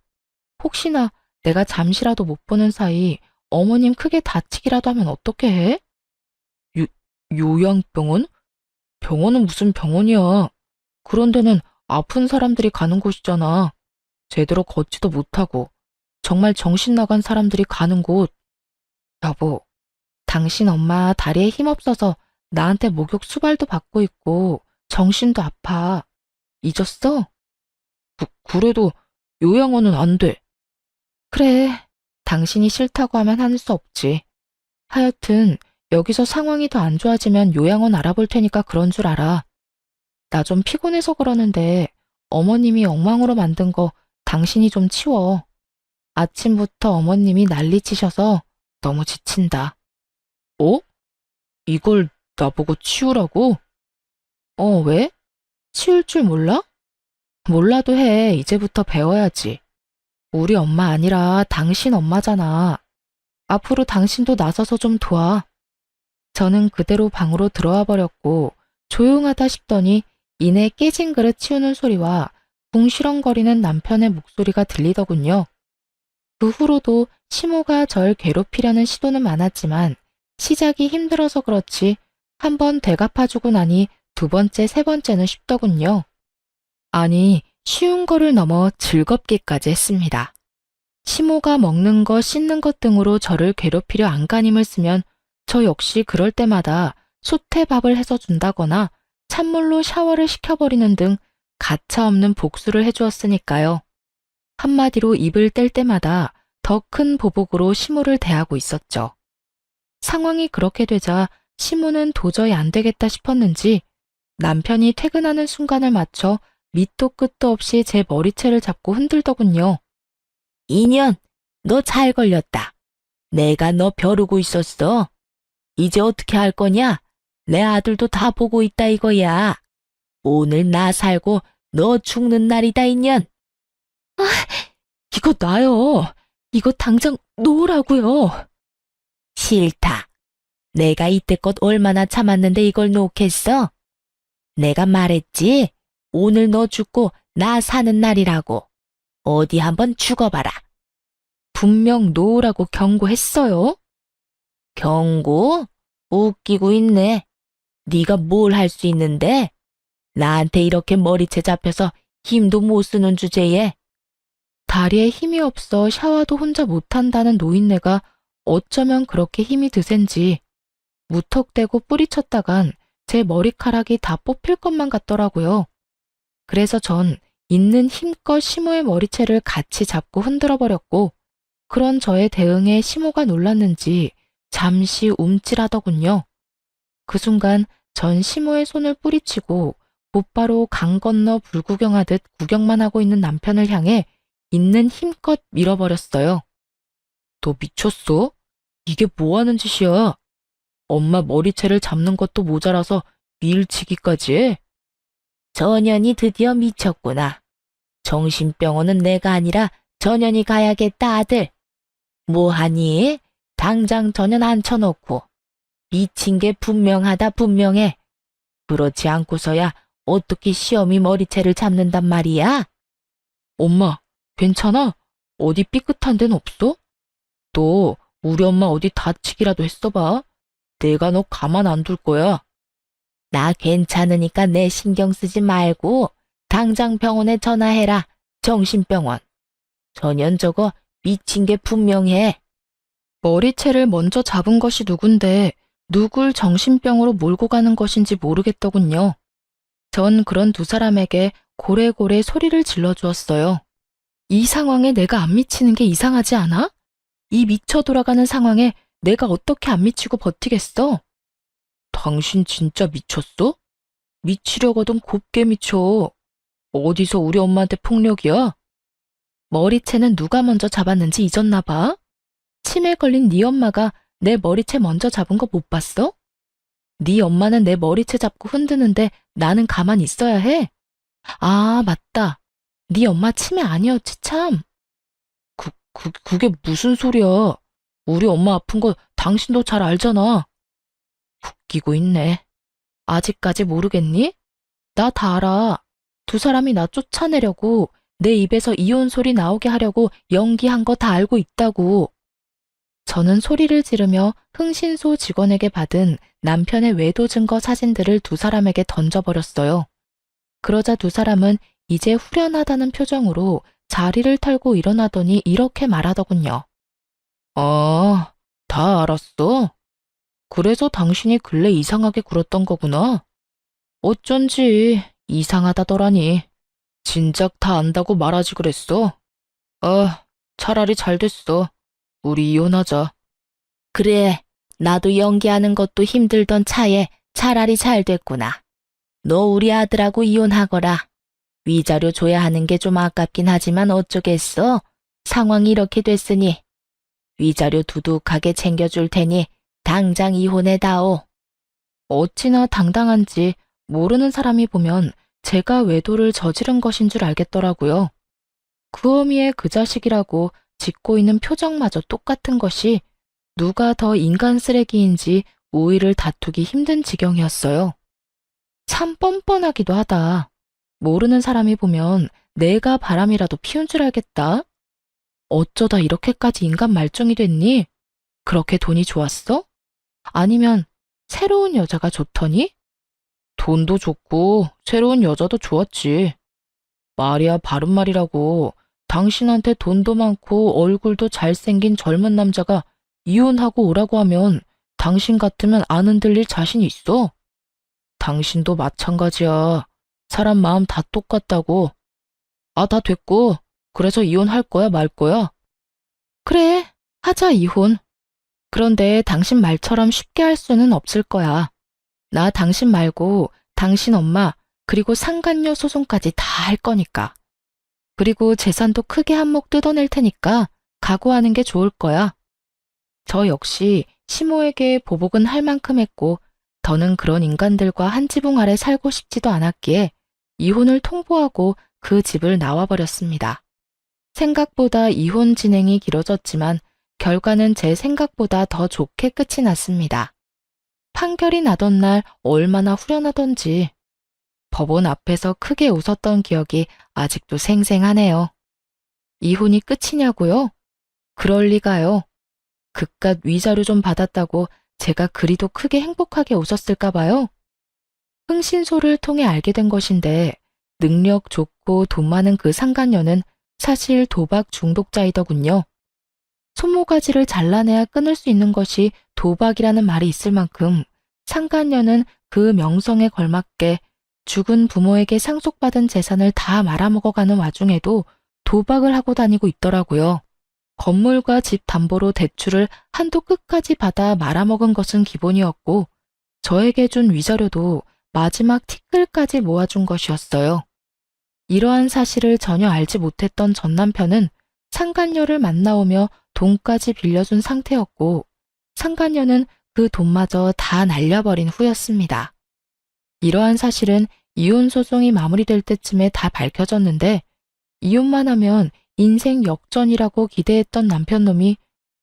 혹시나 내가 잠시라도 못 보는 사이 어머님 크게 다치기라도 하면 어떻게 해? 요양병원? 병원은 무슨 병원이야. 그런 데는 아픈 사람들이 가는 곳이잖아. 제대로 걷지도 못하고 정말 정신 나간 사람들이 가는 곳. 여보, 당신 엄마 다리에 힘없어서 나한테 목욕 수발도 받고 있고 정신도 아파. 잊었어? 그래도 요양원은 안 돼. 그래, 당신이 싫다고 하면 할 수 없지. 하여튼 여기서 상황이 더 안 좋아지면 요양원 알아볼 테니까 그런 줄 알아. 나 좀 피곤해서 그러는데 어머님이 엉망으로 만든 거 당신이 좀 치워. 아침부터 어머님이 난리치셔서 너무 지친다. 어? 이걸 나보고 치우라고? 왜? 치울 줄 몰라? 몰라도 해. 이제부터 배워야지. 우리 엄마 아니라 당신 엄마잖아. 앞으로 당신도 나서서 좀 도와. 저는 그대로 방으로 들어와 버렸고 조용하다 싶더니 이내 깨진 그릇 치우는 소리와 궁시렁거리는 남편의 목소리가 들리더군요. 그 후로도 시모가 절 괴롭히려는 시도는 많았지만 시작이 힘들어서 그렇지 한번 되갚아주고 나니 두 번째, 세 번째는 쉽더군요. 아니, 쉬운 거를 넘어 즐겁기까지 했습니다. 시모가 먹는 것, 씻는 것 등으로 저를 괴롭히려 안간힘을 쓰면 저 역시 그럴 때마다 솥에 밥을 해서 준다거나 찬물로 샤워를 시켜버리는 등 가차없는 복수를 해주었으니까요. 한마디로 입을 뗄 때마다 더 큰 보복으로 시모를 대하고 있었죠. 상황이 그렇게 되자 시모는 도저히 안 되겠다 싶었는지 남편이 퇴근하는 순간을 맞춰 밑도 끝도 없이 제 머리채를 잡고 흔들더군요. 인연, 너 잘 걸렸다. 내가 너 벼르고 있었어. 이제 어떻게 할 거냐? 내 아들도 다 보고 있다 이거야. 오늘 나 살고 너 죽는 날이다 인연. 이거 놔요. 이거 당장 놓으라고요. 싫다. 내가 이때껏 얼마나 참았는데 이걸 놓겠어? 내가 말했지? 오늘 너 죽고 나 사는 날이라고. 어디 한번 죽어봐라. 분명 놓으라고 경고했어요. 경고? 웃기고 있네. 네가 뭘 할 수 있는데? 나한테 이렇게 머리채 잡혀서 힘도 못 쓰는 주제에. 다리에 힘이 없어 샤워도 혼자 못한다는 노인네가 어쩌면 그렇게 힘이 드센지 무턱대고 뿌리쳤다간 제 머리카락이 다 뽑힐 것만 같더라고요. 그래서 전 있는 힘껏 시모의 머리채를 같이 잡고 흔들어 버렸고 그런 저의 대응에 시모가 놀랐는지 잠시 움찔하더군요. 그 순간 전 시모의 손을 뿌리치고 곧바로 강 건너 불구경하듯 구경만 하고 있는 남편을 향해 있는 힘껏 밀어버렸어요. 너 미쳤어? 이게 뭐 하는 짓이야? 엄마 머리채를 잡는 것도 모자라서 밀치기까지 해? 전현이 드디어 미쳤구나. 정신병원은 내가 아니라 전현이 가야겠다 아들. 뭐하니? 당장 전현 앉혀놓고. 미친 게 분명하다 분명해. 그렇지 않고서야 어떻게 시험이 머리채를 잡는단 말이야? 엄마, 괜찮아? 어디 삐끗한 데는 없어? 너 우리 엄마 어디 다치기라도 했어봐. 내가 너 가만 안 둘 거야. 나 괜찮으니까 내 신경 쓰지 말고 당장 병원에 전화해라. 정신병원. 전현 저거 미친 게 분명해. 머리채를 먼저 잡은 것이 누군데 누굴 정신병으로 몰고 가는 것인지 모르겠더군요. 전 그런 두 사람에게 고래고래 소리를 질러주었어요. 이 상황에 내가 안 미치는 게 이상하지 않아? 이 미쳐 돌아가는 상황에 내가 어떻게 안 미치고 버티겠어? 당신 진짜 미쳤어? 미치려거든 곱게 미쳐. 어디서 우리 엄마한테 폭력이야? 머리채는 누가 먼저 잡았는지 잊었나 봐. 치매 걸린 네 엄마가 내 머리채 먼저 잡은 거 못 봤어? 네 엄마는 내 머리채 잡고 흔드는데 나는 가만히 있어야 해? 아, 맞다. 네 엄마 치매 아니었지 참. 그게 무슨 소리야. 우리 엄마 아픈 거 당신도 잘 알잖아. 웃기고 있네. 아직까지 모르겠니? 나 다 알아. 두 사람이 나 쫓아내려고 내 입에서 이혼 소리 나오게 하려고 연기한 거 다 알고 있다고. 저는 소리를 지르며 흥신소 직원에게 받은 남편의 외도 증거 사진들을 두 사람에게 던져버렸어요. 그러자 두 사람은 이제 후련하다는 표정으로 자리를 털고 일어나더니 이렇게 말하더군요. 아, 다 알았어? 그래서 당신이 근래 이상하게 굴었던 거구나. 어쩐지 이상하다더라니. 진작 다 안다고 말하지 그랬어. 아, 차라리 잘 됐어. 우리 이혼하자. 그래, 나도 연기하는 것도 힘들던 차에 차라리 잘 됐구나. 너 우리 아들하고 이혼하거라. 위자료 줘야 하는 게 좀 아깝긴 하지만 어쩌겠어. 상황이 이렇게 됐으니. 위자료 두둑하게 챙겨줄 테니 당장 이혼해다오. 어찌나 당당한지 모르는 사람이 보면 제가 외도를 저지른 것인 줄 알겠더라고요. 그 어미의 그 자식이라고 짓고 있는 표정마저 똑같은 것이 누가 더 인간 쓰레기인지 우위를 다투기 힘든 지경이었어요. 참 뻔뻔하기도 하다. 모르는 사람이 보면 내가 바람이라도 피운 줄 알겠다. 어쩌다 이렇게까지 인간 말종이 됐니? 그렇게 돈이 좋았어? 아니면 새로운 여자가 좋더니? 돈도 좋고 새로운 여자도 좋았지. 말이야 바른 말이라고. 당신한테 돈도 많고 얼굴도 잘생긴 젊은 남자가 이혼하고 오라고 하면 당신 같으면 안 흔들릴 자신 있어? 당신도 마찬가지야. 사람 마음 다 똑같다고. 아, 다 됐고. 그래서 이혼할 거야, 말 거야? 그래, 하자, 이혼. 그런데 당신 말처럼 쉽게 할 수는 없을 거야. 나 당신 말고 당신 엄마, 그리고 상간녀 소송까지 다 할 거니까. 그리고 재산도 크게 한몫 뜯어낼 테니까 각오하는 게 좋을 거야. 저 역시 시모에게 보복은 할 만큼 했고, 더는 그런 인간들과 한 지붕 아래 살고 싶지도 않았기에 이혼을 통보하고 그 집을 나와버렸습니다. 생각보다 이혼 진행이 길어졌지만 결과는 제 생각보다 더 좋게 끝이 났습니다. 판결이 나던 날 얼마나 후련하던지 법원 앞에서 크게 웃었던 기억이 아직도 생생하네요. 이혼이 끝이냐고요? 그럴 리가요. 그깟 위자료 좀 받았다고 제가 그리도 크게 행복하게 웃었을까 봐요. 흥신소를 통해 알게 된 것인데 능력 좋고 돈 많은 그 상간녀는 사실 도박 중독자이더군요. 손모가지를 잘라내야 끊을 수 있는 것이 도박이라는 말이 있을 만큼 상간녀는 그 명성에 걸맞게 죽은 부모에게 상속받은 재산을 다 말아먹어가는 와중에도 도박을 하고 다니고 있더라고요. 건물과 집 담보로 대출을 한도 끝까지 받아 말아먹은 것은 기본이었고 저에게 준 위자료도 마지막 티끌까지 모아준 것이었어요. 이러한 사실을 전혀 알지 못했던 전 남편은 상간녀를 만나오며 돈까지 빌려준 상태였고 상간녀는 그 돈마저 다 날려버린 후였습니다. 이러한 사실은 이혼 소송이 마무리될 때쯤에 다 밝혀졌는데 이혼만 하면 인생 역전이라고 기대했던 남편놈이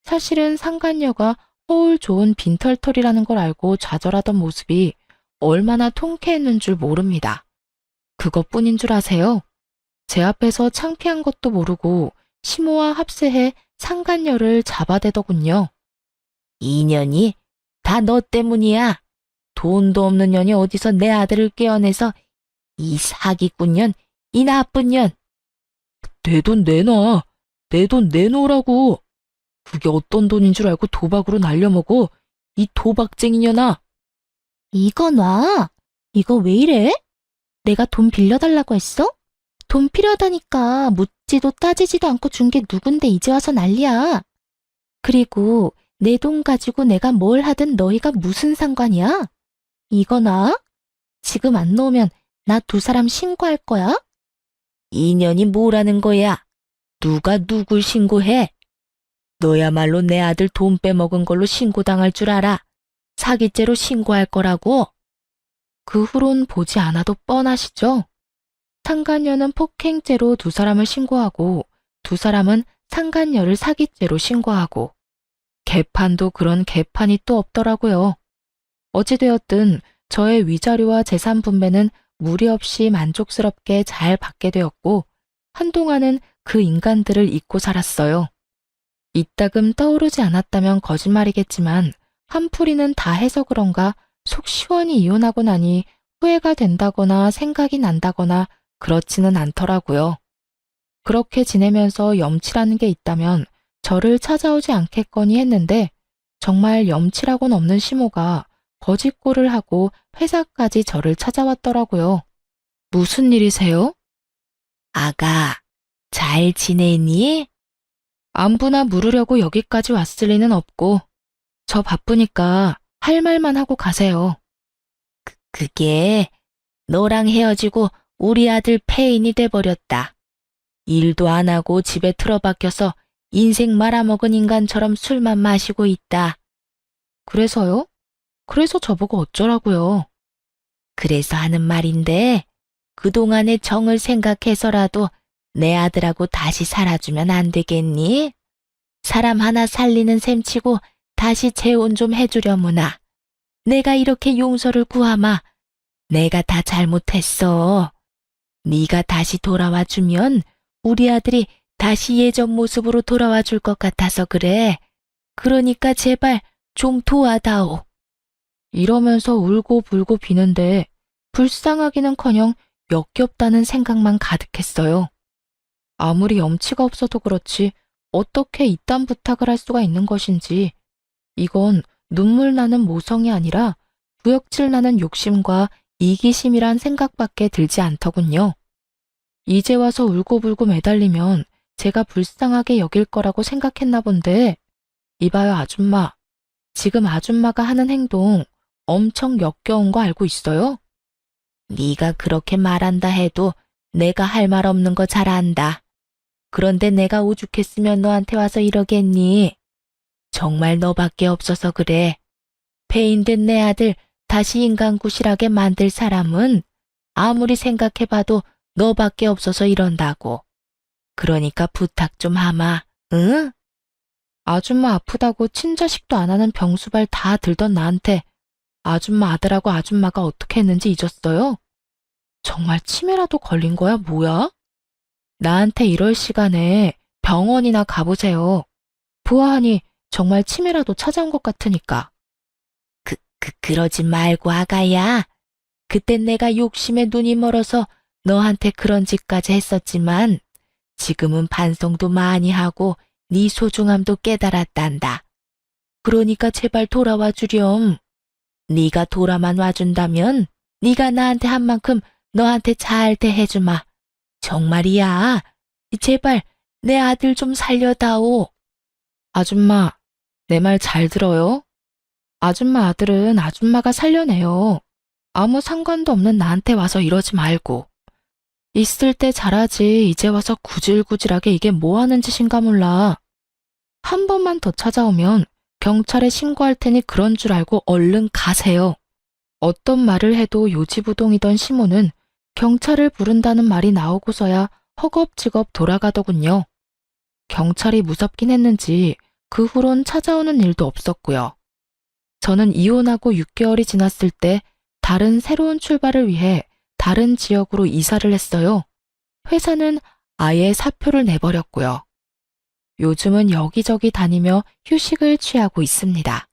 사실은 상간녀가 허울 좋은 빈털털이라는 걸 알고 좌절하던 모습이 얼마나 통쾌했는 줄 모릅니다. 그것뿐인 줄 아세요? 제 앞에서 창피한 것도 모르고 시모와 합세해 상간녀를 잡아대더군요. 이 년이 다 너 때문이야. 돈도 없는 년이 어디서 내 아들을 깨어내서 이 사기꾼 년, 이 나쁜 년. 내 돈 내놔. 내 돈 내놓으라고. 그게 어떤 돈인 줄 알고 도박으로 날려먹어. 이 도박쟁이 년아. 이거 놔. 이거 왜 이래? 내가 돈 빌려달라고 했어? 돈 필요하다니까 묻지도 따지지도 않고 준 게 누군데 이제 와서 난리야. 그리고 내 돈 가지고 내가 뭘 하든 너희가 무슨 상관이야? 이거 놔? 지금 안 놓으면 나 두 사람 신고할 거야? 이 년이 뭐라는 거야? 누가 누굴 신고해? 너야말로 내 아들 돈 빼먹은 걸로 신고당할 줄 알아. 사기죄로 신고할 거라고. 그 후론 보지 않아도 뻔하시죠? 상간녀는 폭행죄로 두 사람을 신고하고 두 사람은 상간녀를 사기죄로 신고하고 개판도 그런 개판이 또 없더라고요. 어찌되었든 저의 위자료와 재산 분배는 무리 없이 만족스럽게 잘 받게 되었고 한동안은 그 인간들을 잊고 살았어요. 이따금 떠오르지 않았다면 거짓말이겠지만 한풀이는 다 해서 그런가 속 시원히 이혼하고 나니 후회가 된다거나 생각이 난다거나 그렇지는 않더라고요. 그렇게 지내면서 염치라는 게 있다면 저를 찾아오지 않겠거니 했는데 정말 염치라고는 없는 시모가 거짓골을 하고 회사까지 저를 찾아왔더라고요. 무슨 일이세요? 아가, 잘 지내니? 안부나 물으려고 여기까지 왔을 리는 없고 저 바쁘니까 할 말만 하고 가세요. 그게 너랑 헤어지고 우리 아들 폐인이 돼버렸다. 일도 안 하고 집에 틀어박혀서 인생 말아먹은 인간처럼 술만 마시고 있다. 그래서요? 그래서 저보고 어쩌라고요? 그래서 하는 말인데 그동안의 정을 생각해서라도 내 아들하고 다시 살아주면 안 되겠니? 사람 하나 살리는 셈치고 다시 재혼 좀 해주려무나. 내가 이렇게 용서를 구하마. 내가 다 잘못했어. 네가 다시 돌아와 주면 우리 아들이 다시 예전 모습으로 돌아와 줄 것 같아서 그래. 그러니까 제발 좀 도와다오. 이러면서 울고 불고 비는데 불쌍하기는커녕 역겹다는 생각만 가득했어요. 아무리 염치가 없어도 그렇지 어떻게 이딴 부탁을 할 수가 있는 것인지 이건 눈물 나는 모성이 아니라 구역질 나는 욕심과 이기심이란 생각밖에 들지 않더군요. 이제 와서 울고불고 매달리면 제가 불쌍하게 여길 거라고 생각했나 본데, 이봐요, 아줌마. 지금 아줌마가 하는 행동 엄청 역겨운 거 알고 있어요? 네가 그렇게 말한다 해도 내가 할 말 없는 거 잘 안다. 그런데 내가 오죽했으면 너한테 와서 이러겠니? 정말 너밖에 없어서 그래. 폐인된 내 아들 다시 인간 구실하게 만들 사람은 아무리 생각해봐도 너밖에 없어서 이런다고. 그러니까 부탁 좀 하마, 응? 아줌마 아프다고 친자식도 안 하는 병수발 다 들던 나한테 아줌마 아들하고 아줌마가 어떻게 했는지 잊었어요? 정말 치매라도 걸린 거야, 뭐야? 나한테 이럴 시간에 병원이나 가보세요. 보아하니 정말 치매라도 찾아온 것 같으니까. 그러지 말고 아가야. 그땐 내가 욕심에 눈이 멀어서 너한테 그런 짓까지 했었지만 지금은 반성도 많이 하고 네 소중함도 깨달았단다. 그러니까 제발 돌아와 주렴. 네가 돌아만 와준다면 네가 나한테 한 만큼 너한테 잘 대해주마. 정말이야. 제발 내 아들 좀 살려다오. 아줌마, 내 말 잘 들어요? 아줌마 아들은 아줌마가 살려내요. 아무 상관도 없는 나한테 와서 이러지 말고. 있을 때 잘하지 이제 와서 구질구질하게 이게 뭐 하는 짓인가 몰라. 한 번만 더 찾아오면 경찰에 신고할 테니 그런 줄 알고 얼른 가세요. 어떤 말을 해도 요지부동이던 시모는 경찰을 부른다는 말이 나오고서야 허겁지겁 돌아가더군요. 경찰이 무섭긴 했는지 그 후론 찾아오는 일도 없었고요. 저는 이혼하고 6개월이 지났을 때 다른 새로운 출발을 위해 다른 지역으로 이사를 했어요. 회사는 아예 사표를 내버렸고요. 요즘은 여기저기 다니며 휴식을 취하고 있습니다.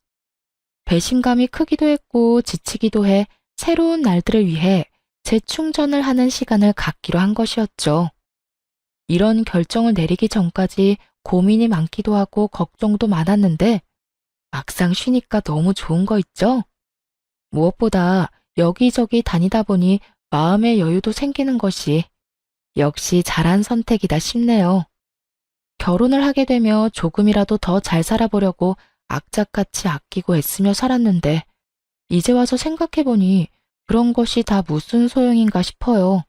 배신감이 크기도 했고 지치기도 해 새로운 날들을 위해 재충전을 하는 시간을 갖기로 한 것이었죠. 이런 결정을 내리기 전까지 고민이 많기도 하고 걱정도 많았는데 막상 쉬니까 너무 좋은 거 있죠? 무엇보다 여기저기 다니다 보니 마음의 여유도 생기는 것이 역시 잘한 선택이다 싶네요. 결혼을 하게 되며 조금이라도 더 잘 살아보려고 악착같이 아끼고 애쓰며 살았는데 이제 와서 생각해보니 그런 것이 다 무슨 소용인가 싶어요.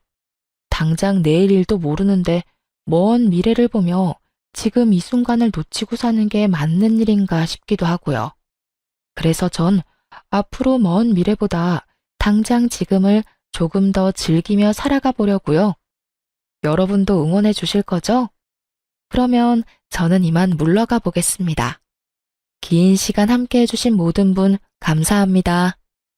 당장 내일 일도 모르는데 먼 미래를 보며 지금 이 순간을 놓치고 사는 게 맞는 일인가 싶기도 하고요. 그래서 전 앞으로 먼 미래보다 당장 지금을 조금 더 즐기며 살아가 보려고요. 여러분도 응원해 주실 거죠? 그러면 저는 이만 물러가 보겠습니다. 긴 시간 함께 해주신 모든 분 감사합니다.